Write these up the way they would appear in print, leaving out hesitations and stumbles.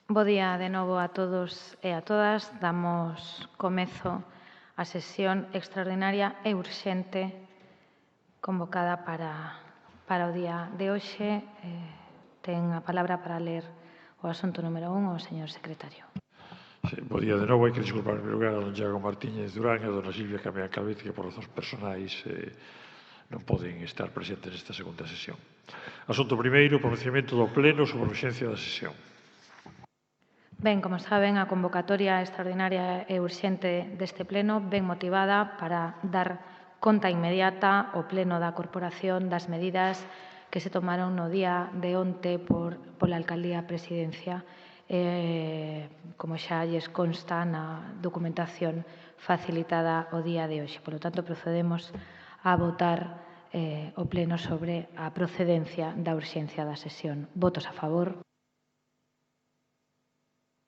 Bo día de novo a todos e a todas. Damos comezo á sesión extraordinaria e urxente convocada para o día de hoxe. Ten a palabra para ler o asunto número 1 o señor secretario. Sí, bo día de novo. Hai que disculpar en primeiro lugar a don Iago Martínez Durán e a dona Silvia Camián Calvet, que por razóns personais non poden estar presentes nesta segunda sesión. Asunto primeiro, pronunciamento do Pleno sobre a urxencia da sesión. Ben, como saben, a convocatoria extraordinaria e urxente deste pleno ven motivada para dar conta inmediata ao Pleno da Corporación das medidas que se tomaron no día de onte pola Alcaldía Presidencia, como xa lles consta na documentación facilitada o día de hoxe. Por lo tanto, procedemos a votar o Pleno sobre a procedencia da urxencia da sesión. Votos a favor.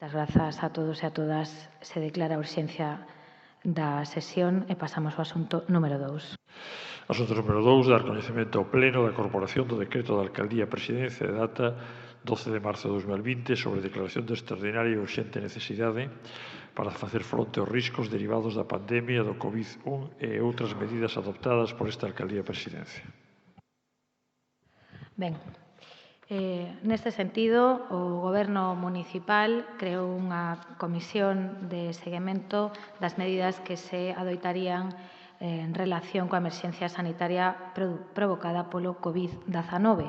Moitas grazas a todos e a todas. Se declara a urxencia da sesión e pasamos ao asunto número 2. Asunto número 2, dar coñecemento ao Pleno da Corporación do Decreto da Alcaldía Presidencia de data 12 de marzo de 2020 sobre declaración de extraordinaria e urxente necesidade para facer fronte aos riscos derivados da pandemia do COVID-19 e outras medidas adoptadas por esta Alcaldía Presidencia. Ben, neste sentido, o Goberno municipal creou unha comisión de seguimento das medidas que se adoitarían en relación coa emerxencia sanitaria provocada polo COVID-19,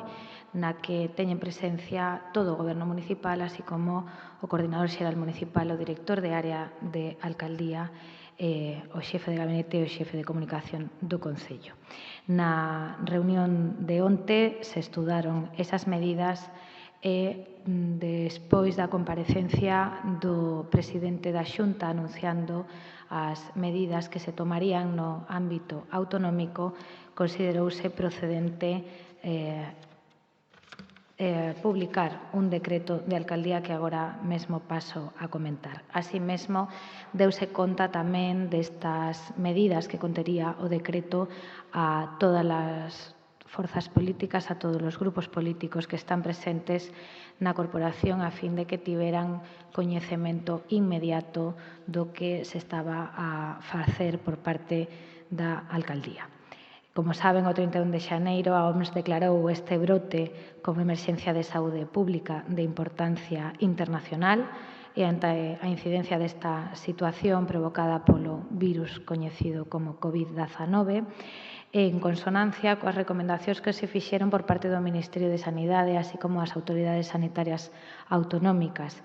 na que teñen presencia todo o Goberno municipal, así como o Coordinador Xeral Municipal, o Director de Área de Alcaldía, o xefe de gabinete e o xefe de comunicación do Concello. Na reunión de onte se estudaron esas medidas e despois da comparecencia do presidente da Xunta anunciando as medidas que se tomarían no ámbito autonómico, considerouse procedente publicar un decreto de alcaldía que agora mesmo paso a comentar. Así mesmo, deuse conta tamén destas medidas que contería o decreto a todas as forzas políticas, a todos os grupos políticos que están presentes na corporación a fin de que tiveran coñecemento inmediato do que se estaba a facer por parte da alcaldía. Como saben, o 31 de xaneiro a OMS declarou este brote como emerxencia de saúde pública de importancia internacional e ante a incidencia desta situación provocada polo virus coñecido como COVID-19, en consonancia coas recomendacións que se fixeron por parte do Ministerio de Sanidade, así como as autoridades sanitarias autonómicas,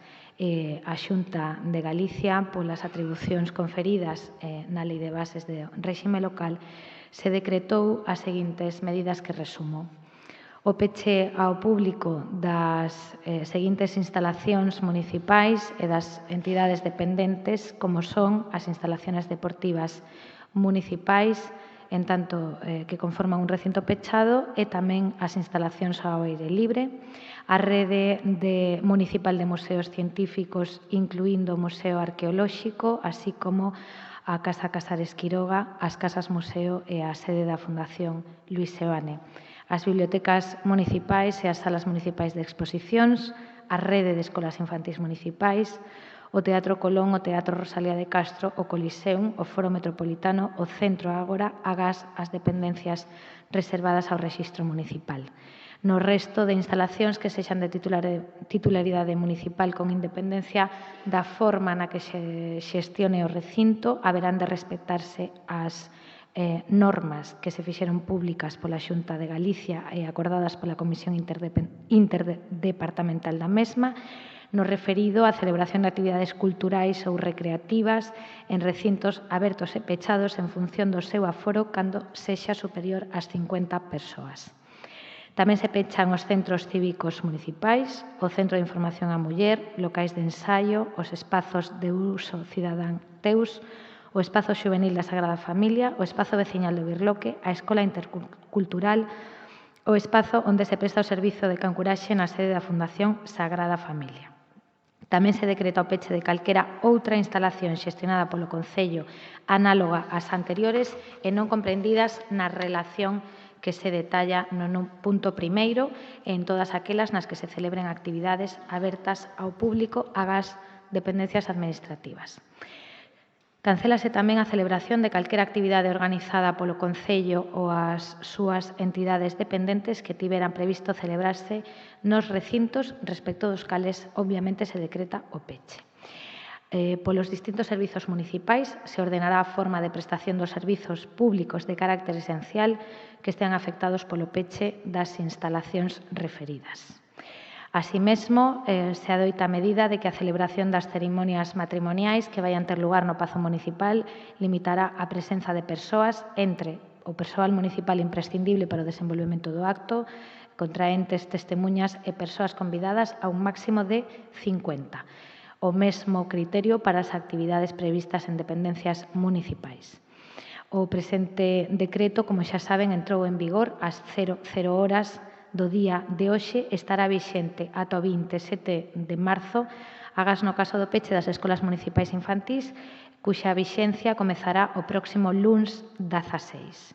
a Xunta de Galicia, polas atribucións conferidas na Lei de Bases do Réxime Local, se decretou as seguintes medidas que resumo. O peche ao público das seguintes instalacións municipais e das entidades dependentes, como son as instalaciones deportivas municipais, en tanto que conforman un recinto pechado, e tamén as instalacións ao aire libre, a rede municipal de museos científicos, incluindo o Museo Arqueolóxico, así como a Casa Casares Quiroga, as Casas Museo e a sede da Fundación Luis Seoane, as bibliotecas municipais e as salas municipais de exposicións, a rede de escolas infantís municipais, o Teatro Colón, o Teatro Rosalía de Castro, o Coliseum, o Foro Metropolitano, o Centro Ágora, agás as dependencias reservadas ao rexistro municipal. No resto de instalacións que sexan de titularidade municipal con independencia da forma na que se xestione o recinto, haberán de respectarse as normas que se fixeron públicas pola Xunta de Galicia e acordadas pola Comisión Interdepartamental da mesma, no referido á celebración de actividades culturais ou recreativas en recintos abertos e pechados en función do seu aforo cando sexa superior ás 50 persoas. Tamén se pechan os centros cívicos municipais, o Centro de Información á Muller, locais de ensaio, os espazos de uso cidadán Teus, o Espazo Xuvenil da Sagrada Familia, o Espazo Veciñal do Birloque, a Escola Intercultural, o espazo onde se presta o servizo de cancuraxe na sede da Fundación Sagrada Familia. Tamén se decreta o peche de calquera outra instalación xestionada polo Concello análoga ás anteriores e non comprendidas na relación que se detalla no punto primeiro en todas aquelas nas que se celebren actividades abertas ao público agás dependencias administrativas. Cancélase tamén a celebración de calquera actividade organizada polo Concello ou as súas entidades dependentes que tiveran previsto celebrarse nos recintos respecto dos cales, obviamente, se decreta o peche. Polos distintos servizos municipais se ordenará a forma de prestación dos servizos públicos de carácter esencial que estean afectados polo peche das instalacións referidas. Así mesmo, se adoita a medida de que a celebración das cerimonias matrimoniais que vayan ter lugar no Pazo Municipal limitará a presenza de persoas entre o persoal municipal imprescindible para o desenvolvemento do acto, contraentes, testemunhas e persoas convidadas a un máximo de 50. O mesmo criterio para as actividades previstas en dependencias municipais. O presente decreto, como xa saben, entrou en vigor ás 00 horas do día de hoxe, estará vixente ata o 27 de marzo, agás no caso do peche das escolas municipais infantís, cuxa vixencia comezará o próximo luns 16.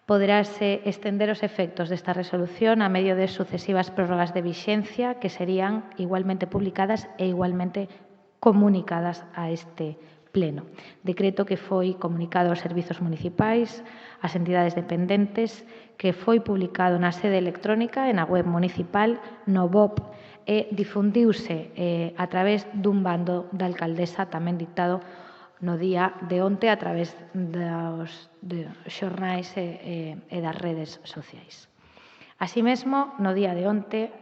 Poderase estender os efectos desta resolución a medio de sucesivas prórrogas de vixencia que serían igualmente publicadas e igualmente comunicadas a este pleno. Decreto que foi comunicado aos servizos municipais, ás entidades dependentes, que foi publicado na sede electrónica e na web municipal, no BOP, e difundiuse a través dun bando da alcaldesa tamén dictado no día de onte a través dos xornais e das redes sociais. Así mesmo, no día de onte,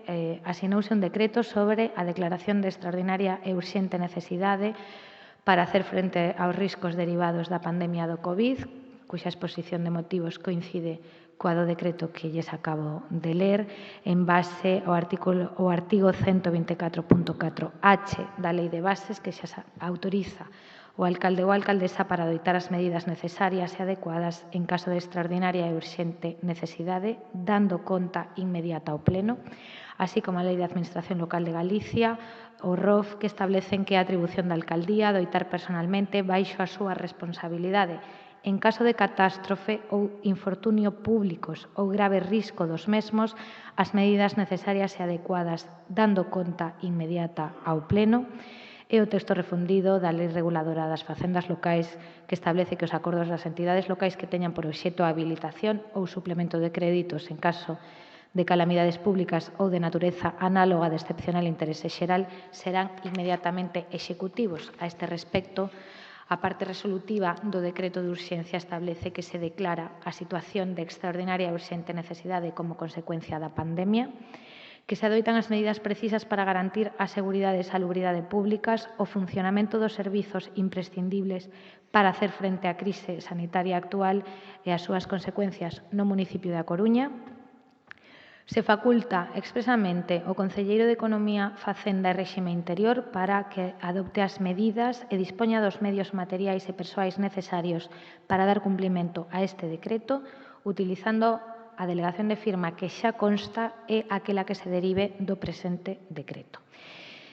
asinouse un decreto sobre a declaración de extraordinaria e urxente necesidade para hacer frente aos riscos derivados da pandemia do COVID, cuxa exposición de motivos coincide coa do decreto que lles acabo de ler, en base ao artigo 124.4h da Lei de Bases, que xa autoriza o alcalde ou alcaldesa para adoitar as medidas necesarias e adecuadas en caso de extraordinaria e urxente necesidade, dando conta inmediata ao Pleno, así como a Lei de Administración Local de Galicia, o ROF, que establecen que a atribución da alcaldía adoitar personalmente baixo a súa responsabilidade en caso de catástrofe ou infortunio públicos ou grave risco dos mesmos, as medidas necesarias e adecuadas, dando conta inmediata ao Pleno, e o texto refundido da Lei Reguladora das Facendas Locais que establece que os acordos das entidades locais que teñan por obxecto a habilitación ou suplemento de créditos en caso de calamidades públicas ou de natureza análoga de excepcional interese xeral serán inmediatamente executivos. A este respecto, a parte resolutiva do decreto de urxencia establece que se declara a situación de extraordinaria e urxente necesidade como consecuencia da pandemia, que se adoitan as medidas precisas para garantir a seguridade e salubridade públicas, o funcionamento dos servizos imprescindibles para hacer frente á crise sanitaria actual e as súas consecuencias no municipio da Coruña. Se faculta expresamente o Concelleiro de Economía, Facenda e Réxime Interior para que adopte as medidas e dispoña dos medios materiais e persoais necesarios para dar cumplimento a este decreto, utilizando a delegación de firma que xa consta é aquela que se derive do presente decreto.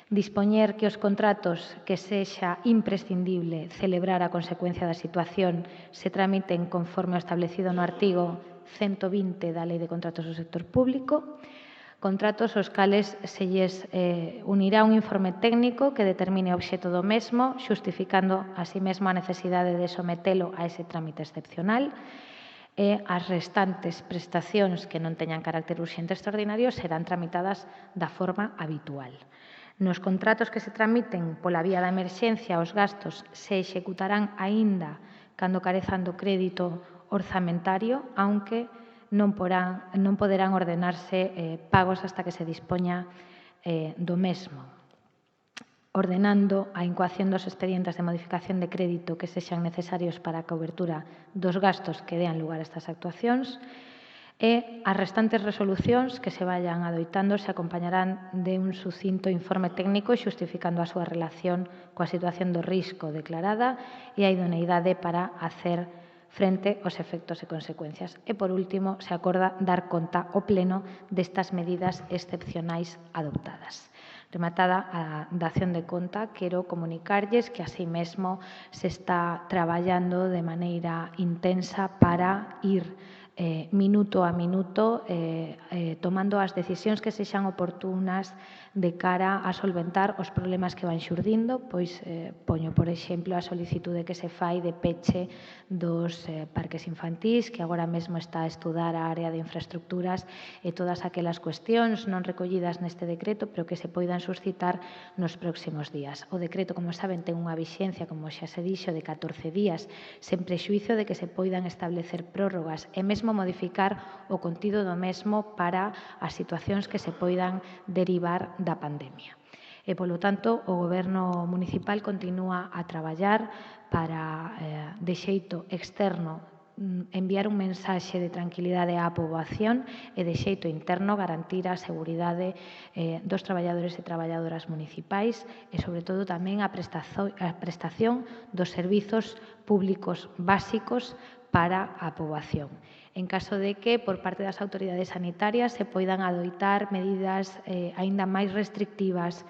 Dispoñer que os contratos que sexa imprescindible celebrar a consecuencia da situación se tramiten conforme o establecido no artigo 120 da Lei de Contratos do Sector Público, contratos aos cales se lles unirá un informe técnico que determine o obxecto do mesmo, xustificando así mesmo a necesidade de sometelo a ese trámite excepcional, e as restantes prestacións que non teñan carácter urxente extraordinario serán tramitadas da forma habitual. Nos contratos que se tramiten pola vía da emerxencia, os gastos se executarán aínda cando carezan do crédito orzamentario, aunque non poderán ordenarse pagos hasta que se dispoña do mesmo, ordenando a incoación dos expedientes de modificación de crédito que sexan necesarios para a cobertura dos gastos que dean lugar a estas actuacións, e as restantes resolucións que se vayan adoitando se acompañarán de un sucinto informe técnico xustificando a súa relación coa situación do risco declarada e a idoneidade para hacer frente aos efectos e consecuencias. E, por último, se acorda dar conta ao Pleno destas medidas excepcionais adoptadas. Rematada a dación de conta, quero comunicarlles que así mesmo se está traballando de maneira intensa para ir minuto a minuto, tomando as decisións que sexan oportunas de cara a solventar os problemas que van xurdindo, pois poño, por exemplo, a solicitude que se fai de peche dos parques infantís, que agora mesmo está a estudar a área de infraestructuras e todas aquelas cuestións non recollidas neste decreto, pero que se poidan suscitar nos próximos días. O decreto, como saben, ten unha vixencia, como xa se dixo, de 14 días, sen prexuízo de que se poidan establecer prórrogas e mesmo modificar o contido do mesmo para as situacións que se poidan derivar da pandemia. E, polo tanto, o Goberno municipal continúa a traballar para, de xeito externo, enviar un mensaxe de tranquilidade á poboación e de xeito interno garantir a seguridade dos traballadores e traballadoras municipais e, sobre todo, tamén a prestación dos servizos públicos básicos para a poboación. En caso de que, por parte das autoridades sanitarias, se poidan adoitar medidas aínda máis restrictivas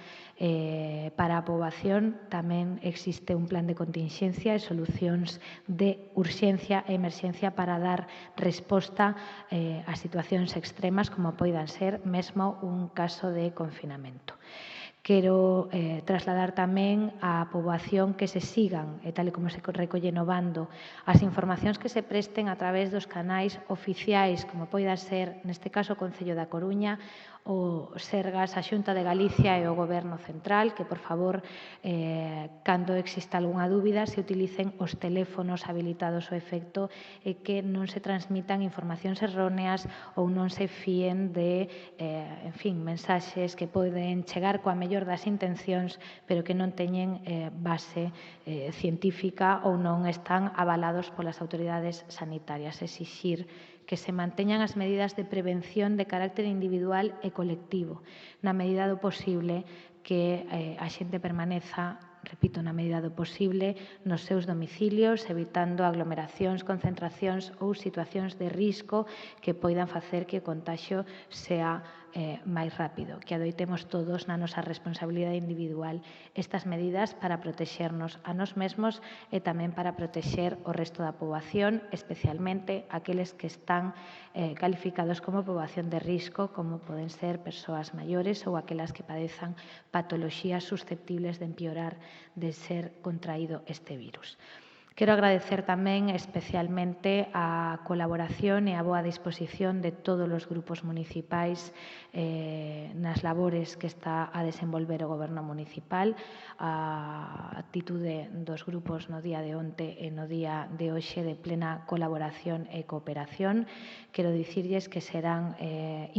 para a poboación, tamén existe un plan de continxencia e solucións de urxencia e emerxencia para dar resposta a situacións extremas como poidan ser mesmo un caso de confinamento. Quero trasladar tamén á poboación que se sigan, e tal e como se recolle no bando, as informacións que se presten a través dos canais oficiais, como poida ser, neste caso, o Concello da Coruña, o Sergas, a Xunta de Galicia e o Goberno Central, que, por favor, cando exista algunha dúbida, se utilicen os teléfonos habilitados ao efecto e que non se transmitan informacións erróneas ou non se fíen de, mensaxes que poden chegar coa mellor das intencións, pero que non teñen base científica ou non están avalados polas autoridades sanitarias. Exixir que se manteñan as medidas de prevención de carácter individual e colectivo, na medida do posible que a xente permaneza, repito, na medida do posible, nos seus domicilios, evitando aglomeracións, concentracións ou situacións de risco que poidan facer que o contaxio sea máis rápido, que adoitemos todos na nosa responsabilidade individual estas medidas para protexernos a nós mesmos e tamén para protexer o resto da poboación, especialmente aqueles que están calificados como poboación de risco, como poden ser persoas maiores ou aquelas que padezan patoloxías susceptibles de empeorar de ser contraído este virus. Quero agradecer tamén especialmente a colaboración e a boa disposición de todos os grupos municipais nas labores que está a desenvolver o Goberno municipal, a actitude dos grupos no día de onte e no día de hoxe de plena colaboración e cooperación. Quero dicirlles que serán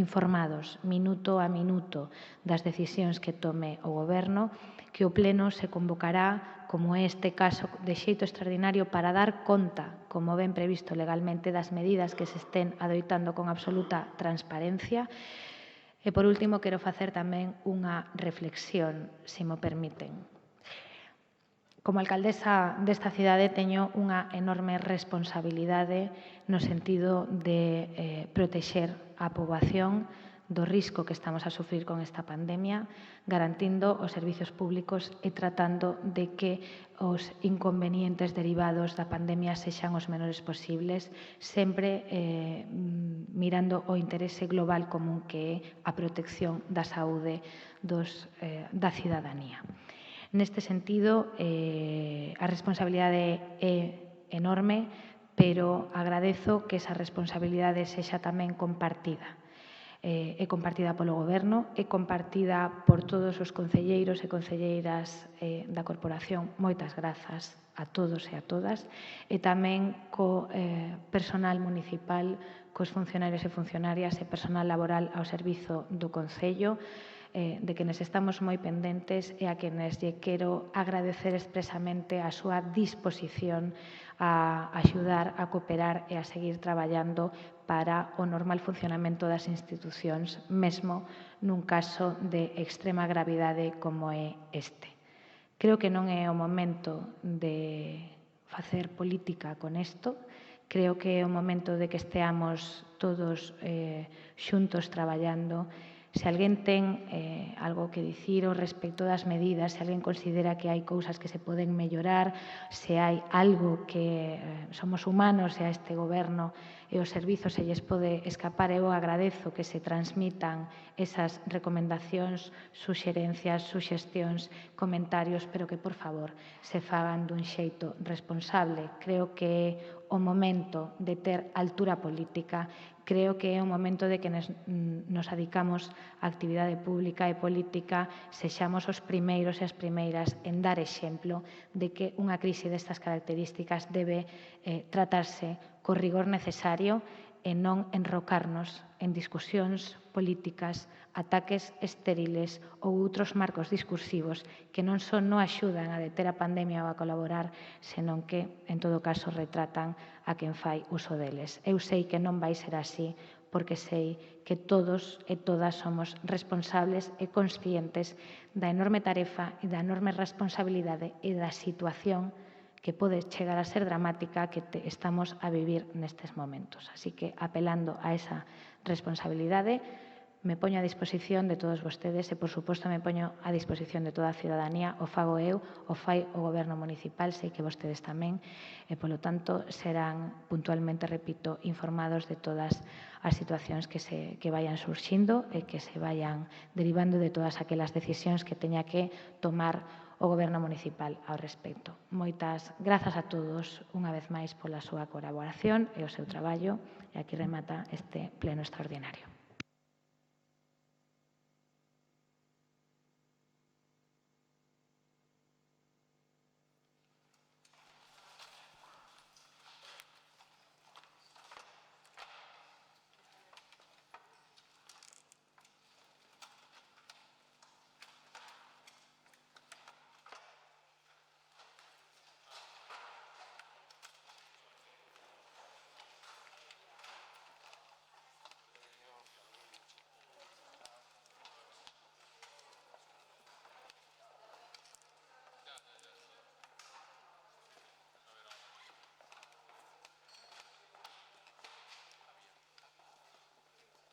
informados minuto a minuto das decisións que tome o Goberno, que o Pleno se convocará, como é este caso, de xeito extraordinario para dar conta, como ben previsto legalmente, das medidas que se estén adoitando con absoluta transparencia. E, por último, quero facer tamén unha reflexión, se mo permiten. Como alcaldesa desta cidade teño unha enorme responsabilidade no sentido de protexer a poboación do risco que estamos a sufrir con esta pandemia, garantindo os servizos públicos e tratando de que os inconvenientes derivados da pandemia sexan os menores posibles, sempre mirando o interese global común que é a protección da saúde da cidadanía. Neste sentido, a responsabilidade é enorme, pero agradezo que esa responsabilidade sexa tamén compartida. É compartida polo Goberno, é compartida por todos os concelleiros e concelleiras da corporación. Moitas grazas a todos e a todas. E tamén co personal municipal, cos funcionarios e funcionarias e personal laboral ao servizo do Concello, de quenes estamos moi pendentes e a quenes lle quero agradecer expresamente a súa disposición a axudar, a cooperar e a seguir traballando para o normal funcionamento das institucións, mesmo nun caso de extrema gravidade como é este. Creo que non é o momento de facer política con isto, creo que é o momento de que esteamos todos xuntos traballando. Se alguén ten algo que dicir ao respecto das medidas, se alguén considera que hai cousas que se poden mellorar, se hai algo que somos humanos e a este goberno e os servizos se lles pode escapar, eu agradezo que se transmitan esas recomendacións, suxerencias, suxestións, comentarios, pero que, por favor, se fagan dun xeito responsable. Creo que é o momento de ter altura política, creo que é o momento de que nos adicamos á actividade pública e política, sexamos os primeiros e as primeiras en dar exemplo de que unha crise destas características debe tratarse co rigor necesario e non enrocarnos en discusións políticas, ataques estériles ou outros marcos discursivos que non só non axudan a deter a pandemia ou a colaborar, senón que, en todo caso, retratan a quen fai uso deles. Eu sei que non vai ser así, porque sei que todos e todas somos responsables e conscientes da enorme tarefa e da enorme responsabilidade e da situación que pode chegar a ser dramática que estamos a vivir nestes momentos. Así que, apelando a esa responsabilidade, me poño a disposición de todos vostedes e, por suposto, me poño a disposición de toda a ciudadanía. O fago eu, o fai o Goberno municipal, sei que vostedes tamén, e, polo tanto, serán puntualmente, repito, informados de todas as situacións que vayan surxindo e que se vayan derivando de todas aquelas decisións que teña que tomar o Goberno municipal ao respecto. Moitas grazas a todos unha vez máis pola súa colaboración e o seu traballo, e aquí remata este pleno extraordinario.